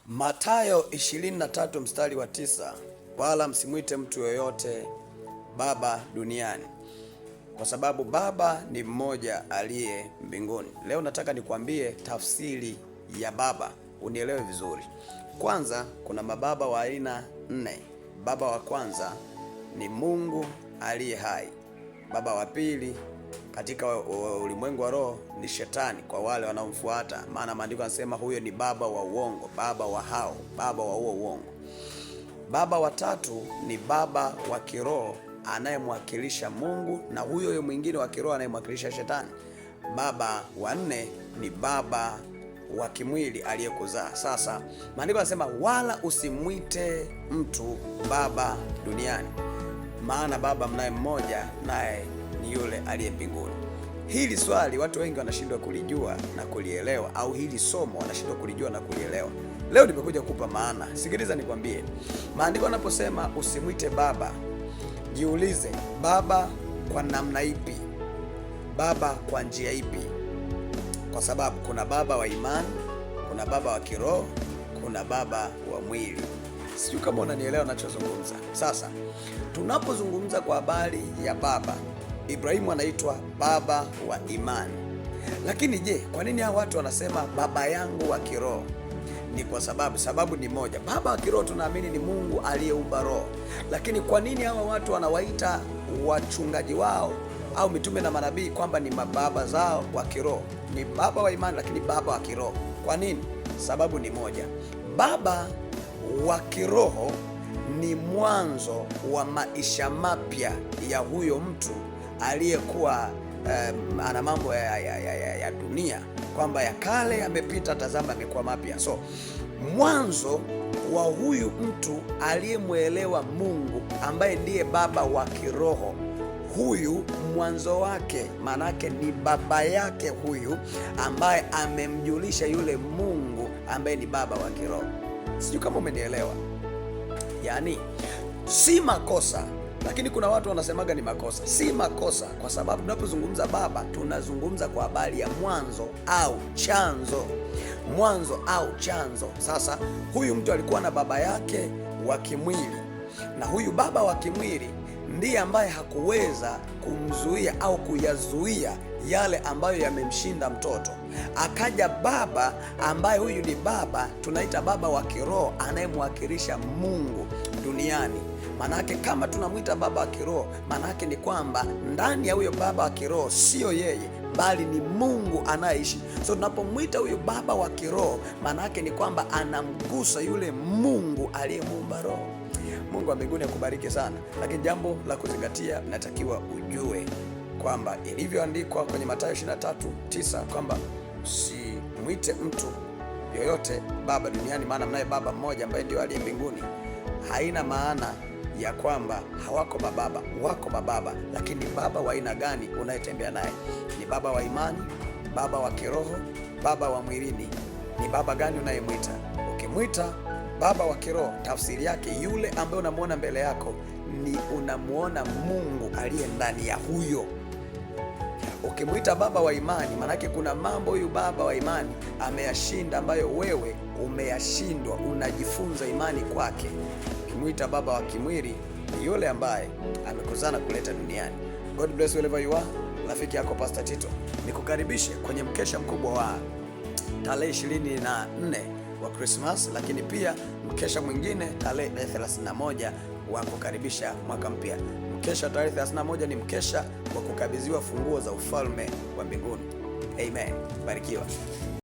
Mathayo 23 mstari wa 9, wala msimwite mtu yoyote baba duniani, kwa sababu Baba ni mmoja aliye mbinguni. Leo nataka nikwambie tafsiri ya baba, unielewe vizuri. Kwanza, kuna mababa wa aina 4. Baba wa kwanza ni Mungu aliye hai. Baba wa pili katika ulimwengu wa roho ni Shetani kwa wale wanaomfuata, maana maandiko yanasema huyo ni baba wa uongo, baba wa hao, baba wa huo uongo. Baba wa tatu ni baba wa kiroho anayemwakilisha Mungu, na huyo mwingine wa kiroho anayemwakilisha Shetani. Baba wa nne ni baba wa kimwili aliyekuzaa. Sasa maandiko yanasema wala usimwite mtu baba duniani, maana baba mnaye mmoja, naye ni yule aliye mbinguni. Hili swali watu wengi wanashindwa kulijua na kulielewa, au hili somo wanashindwa kulijua na kulielewa. Leo nimekuja kukupa maana. Sikiliza nikwambie. Maandiko yanaposema usimwite baba, jiulize, baba kwa namna ipi? Baba kwa njia ipi? Kwa sababu kuna baba wa imani, kuna baba wa kiroho, kuna baba wa mwili. Sijui kama unanielewa ninachozungumza. Sasa tunapozungumza kwa habari ya baba, Ibrahimu anaitwa baba wa imani. Lakini je, kwa nini hao watu wanasema baba yangu wa kiroho? Ni kwa sababu ni moja. Baba wa kiroho tunaamini ni Mungu aliyeumba roho. Lakini kwa nini hawa watu wanawaita wachungaji wao au mitume na manabii kwamba ni mababa zao wa kiroho? Ni baba wa imani lakini baba wa kiroho. Kwa nini? Sababu ni moja. Baba wa kiroho ni mwanzo wa maisha mapya ya huyo mtu aliyekuwa ana mambo ya dunia, kwamba ya kale yamepita, tazama yamekuwa mapya. So mwanzo wa huyu mtu aliyemwelewa Mungu, ambaye ndiye baba wa kiroho, huyu mwanzo wake manake ni baba yake huyu, ambaye amemjulisha yule Mungu ambaye ni baba wa kiroho. Sijui kama umenielewa. Yaani si makosa, lakini kuna watu wanasemaga ni makosa. Si makosa, kwa sababu tunapozungumza baba tunazungumza kwa habari ya mwanzo au chanzo. Mwanzo au chanzo. Sasa huyu mtu alikuwa na baba yake wa kimwili, na huyu baba wa kimwili ndiye ambaye hakuweza kumzuia au kuyazuia yale ambayo yamemshinda mtoto. Akaja baba ambaye huyu ni baba, tunaita baba wa kiroho anayemwakilisha Mungu duniani. Manake kama tunamwita baba wa kiroho, manake ni kwamba ndani ya huyo baba wa kiroho sio yeye, bali ni Mungu anaishi. So tunapomwita huyo baba wa kiroho, manake ni kwamba anamgusa yule Mungu aliyemuumba roho. Mungu wa mbinguni akubariki sana. Lakini jambo la kuzingatia, natakiwa ujue kwamba ilivyoandikwa kwenye Mathayo 23:9 kwamba usimwite mtu yoyote baba duniani, maana mnaye baba mmoja ambaye ndio aliye mbinguni. Haina maana ya kwamba hawako mababa, wako mababa. Lakini baba wa aina gani unayetembea naye? Ni baba wa imani, baba wa kiroho, baba wa mwilini? Ni baba gani unayemwita? Ukimwita baba wa kiroho, tafsiri yake yule ambaye unamwona mbele yako ni unamwona Mungu aliye ndani ya huyo. Ukimwita baba wa imani, manake kuna mambo huyu baba wa imani ameyashinda ambayo wewe umeyashindwa, unajifunza imani kwake. Ukimwita baba wa kimwili ni yule ambaye amekuzana kuleta duniani. God bless you wherever you are. Rafiki yako Pastor Tito, nikukaribishe kwenye mkesha mkubwa wa tarehe 24 wa Christmas, lakini pia mkesha mwingine tarehe 31 wa kukaribisha mwaka mpya. Mkesha tarehe 31 ni mkesha wa kukabidhiwa funguo za ufalme wa mbinguni. Amen. Barikiwa.